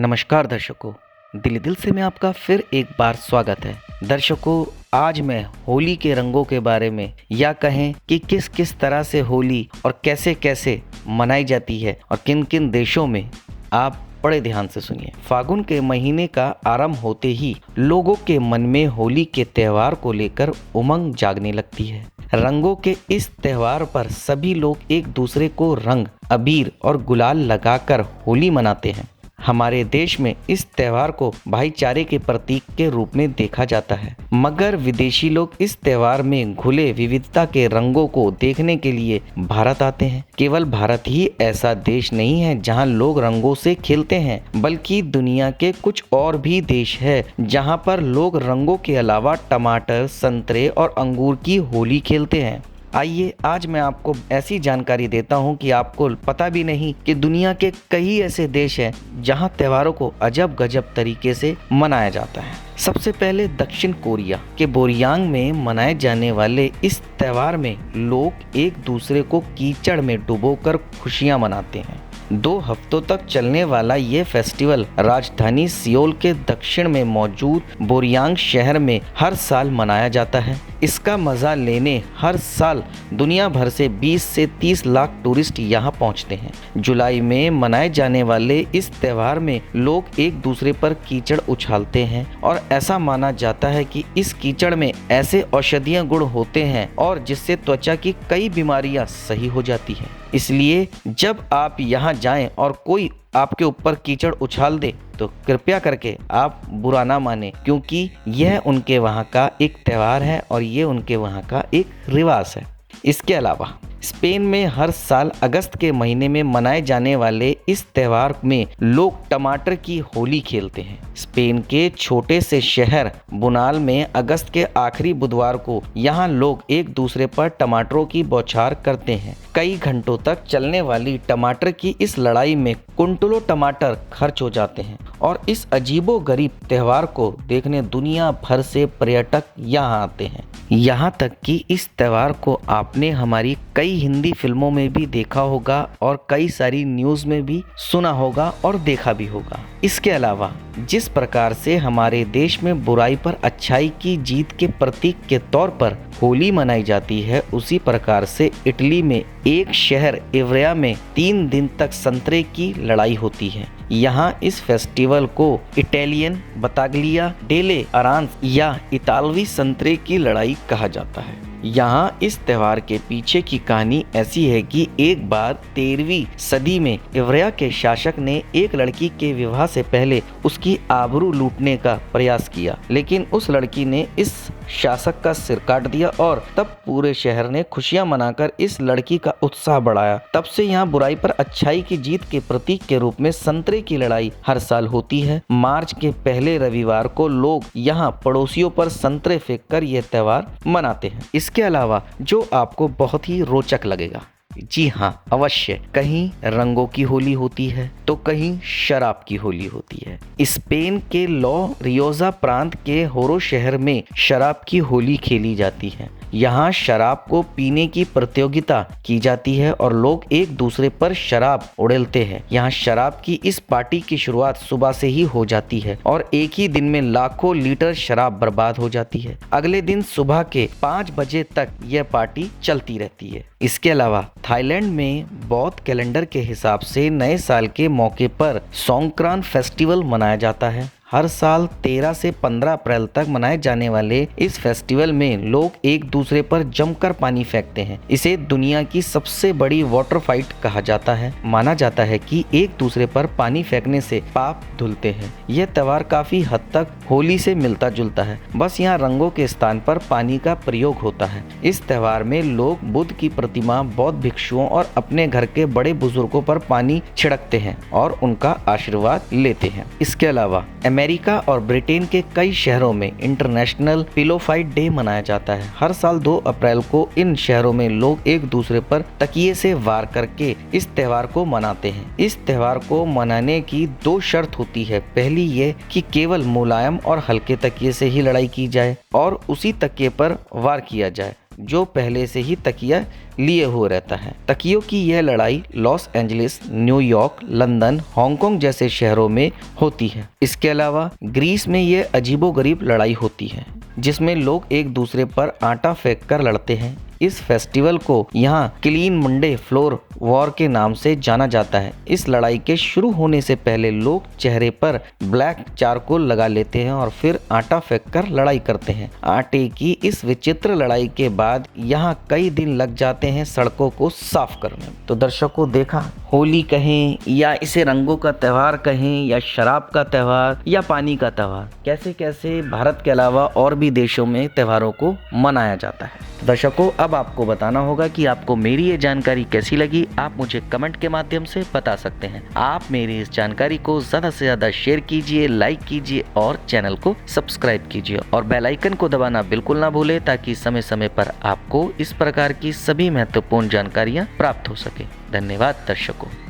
नमस्कार दर्शकों, दिल दिल से मैं आपका फिर एक बार स्वागत है। दर्शकों, आज मैं होली के रंगों के बारे में या कहें कि किस किस तरह से होली और कैसे कैसे मनाई जाती है और किन किन देशों में, आप बड़े ध्यान से सुनिए। फागुन के महीने का आरंभ होते ही लोगों के मन में होली के त्यौहार को लेकर उमंग जागने लगती है। रंगों के इस त्यौहार पर सभी लोग एक दूसरे को रंग, अबीर और गुलाल लगाकर होली मनाते हैं। हमारे देश में इस त्यौहार को भाईचारे के प्रतीक के रूप में देखा जाता है, मगर विदेशी लोग इस त्यौहार में घुले विविधता के रंगों को देखने के लिए भारत आते हैं। केवल भारत ही ऐसा देश नहीं है जहां लोग रंगों से खेलते हैं, बल्कि दुनिया के कुछ और भी देश है जहां पर लोग रंगों के अलावा टमाटर, संतरे और अंगूर की होली खेलते हैं। आइए आज मैं आपको ऐसी जानकारी देता हूं कि आपको पता भी नहीं कि दुनिया के कई ऐसे देश हैं जहां त्योहारों को अजब गजब तरीके से मनाया जाता है। सबसे पहले दक्षिण कोरिया के बोरयांग में मनाए जाने वाले इस त्यौहार में लोग एक दूसरे को कीचड़ में डुबोकर खुशियां मनाते हैं। 2 हफ्तों तक चलने वाला ये फेस्टिवल राजधानी सियोल के दक्षिण में मौजूद बोरयांग शहर में हर साल मनाया जाता है। इसका मज़ा लेने हर साल दुनिया भर से 20 से 30 लाख टूरिस्ट यहाँ पहुँचते हैं। जुलाई में मनाए जाने वाले इस त्यौहार में लोग एक दूसरे पर कीचड़ उछालते हैं और ऐसा माना जाता है कि इस कीचड़ में ऐसे औषधीय गुण होते हैं और जिससे त्वचा की कई बीमारियां सही हो जाती हैं। इसलिए जब आप यहाँ जाएं और कोई आपके ऊपर कीचड़ उछाल दे तो कृपया करके आप बुरा ना माने, क्योंकि यह उनके वहाँ का एक त्यौहार है और ये उनके वहाँ का एक रिवाज है। इसके अलावा स्पेन में हर साल अगस्त के महीने में मनाए जाने वाले इस त्यौहार में लोग टमाटर की होली खेलते हैं। स्पेन के छोटे से शहर बुनाल में अगस्त के आखिरी बुधवार को यहाँ लोग एक दूसरे पर टमाटरों की बौछार करते हैं। कई घंटों तक चलने वाली टमाटर की इस लड़ाई में कुंटलों टमाटर खर्च हो जाते हैं और इस अजीबो गरीब त्यौहार को देखने दुनिया भर से पर्यटक यहाँ आते हैं। यहाँ तक कि इस त्यौहार को आपने हमारी कई हिंदी फिल्मों में भी देखा होगा और कई सारी न्यूज़ में भी सुना होगा और देखा भी होगा। इसके अलावा जिस प्रकार से हमारे देश में बुराई पर अच्छाई की जीत के प्रतीक के तौर पर होली मनाई जाती है, उसी प्रकार से इटली में एक शहर इवरिया में 3 दिन तक संतरे की लड़ाई होती है। यहाँ इस फेस्टिवल को इटालियन बताग्लिया डेले अरांस या इतालवी संतरे की लड़ाई कहा जाता है। यहाँ इस त्यौहार के पीछे की कहानी ऐसी है कि एक बार 13वीं सदी में इवरिया के शासक ने एक लड़की के विवाह से पहले उसकी आबरू लूटने का प्रयास किया, लेकिन उस लड़की ने इस शासक का सिर काट दिया और तब पूरे शहर ने खुशियां मनाकर इस लड़की का उत्साह बढ़ाया। तब से यहाँ बुराई पर अच्छाई की जीत के प्रतीक के रूप में संतरे की लड़ाई हर साल होती है। मार्च के पहले रविवार को लोग यहाँ पड़ोसियों पर संतरे फेंक कर यह त्यौहार मनाते हैं। इसके अलावा जो आपको बहुत ही रोचक लगेगा, जी हाँ अवश्य, कहीं रंगों की होली होती है तो कहीं शराब की होली होती है। स्पेन के लॉ रियोजा प्रांत के होरो शहर में शराब की होली खेली जाती है। यहाँ शराब को पीने की प्रतियोगिता की जाती है और लोग एक दूसरे पर शराब उड़ेलते हैं। यहाँ शराब की इस पार्टी की शुरुआत सुबह से ही हो जाती है और एक ही दिन में लाखों लीटर शराब बर्बाद हो जाती है। अगले दिन सुबह के 5 बजे तक यह पार्टी चलती रहती है। इसके अलावा थाईलैंड में बौद्ध कैलेंडर के हिसाब से नए साल के मौके पर सोंक्रान फेस्टिवल मनाया जाता है। हर साल 13 से 15 अप्रैल तक मनाए जाने वाले इस फेस्टिवल में लोग एक दूसरे पर जमकर पानी फेंकते हैं। इसे दुनिया की सबसे बड़ी वाटर फाइट कहा जाता है। माना जाता है कि एक दूसरे पर पानी फेंकने से पाप धुलते हैं। यह त्यौहार काफी हद तक होली से मिलता जुलता है, बस यहाँ रंगों के स्थान पर पानी का प्रयोग होता है। इस त्यौहार में लोग बुद्ध की प्रतिमा, बौद्ध भिक्षुओं और अपने घर के बड़े बुजुर्गों पर पानी छिड़कते हैं और उनका आशीर्वाद लेते हैं। इसके अलावा अमेरिका और ब्रिटेन के कई शहरों में इंटरनेशनल पिलो फाइट डे मनाया जाता है। हर साल 2 अप्रैल को इन शहरों में लोग एक दूसरे पर तकिए से वार करके इस त्यौहार को मनाते हैं। इस त्यौहार को मनाने की 2 शर्त होती है। पहली ये कि केवल मुलायम और हल्के तकिए से ही लड़ाई की जाए और उसी तकिए पर वार किया जाए। जो पहले से ही तकिया लिए हुए रहता है। तकियों की यह लड़ाई Los Angeles, New York, London, Hong Kong जैसे शहरों में होती है। इसके अलावा ग्रीस में यह अजीबोगरीब लड़ाई होती है जिसमें लोग एक दूसरे पर आटा फेंक कर लड़ते हैं। इस फेस्टिवल को यहाँ क्लीन मंडे फ्लोर वॉर के नाम से जाना जाता है। इस लड़ाई के शुरू होने से पहले लोग चेहरे पर ब्लैक चारकोल लगा लेते हैं और फिर आटा फेंककर लड़ाई करते हैं। आटे की इस विचित्र लड़ाई के बाद यहाँ कई दिन लग जाते हैं सड़कों को साफ करने में। तो दर्शकों, देखा, होली कहें या इसे रंगों का त्यौहार कहें या शराब का त्यौहार या पानी का त्यौहार, कैसे कैसे भारत के अलावा और भी देशों में त्योहारों को मनाया जाता है। दर्शकों, अब आपको बताना होगा कि आपको मेरी ये जानकारी कैसी लगी। आप मुझे कमेंट के माध्यम से बता सकते हैं। आप मेरी इस जानकारी को ज़्यादा से ज़्यादा शेयर कीजिए, लाइक कीजिए और चैनल को सब्सक्राइब कीजिए और बेल आइकन को दबाना बिल्कुल ना भूलें ताकि समय समय पर आपको इस प्रकार की सभी महत्वपूर्ण जानकारियाँ प्राप्त हो सके। धन्यवाद दर्शकों।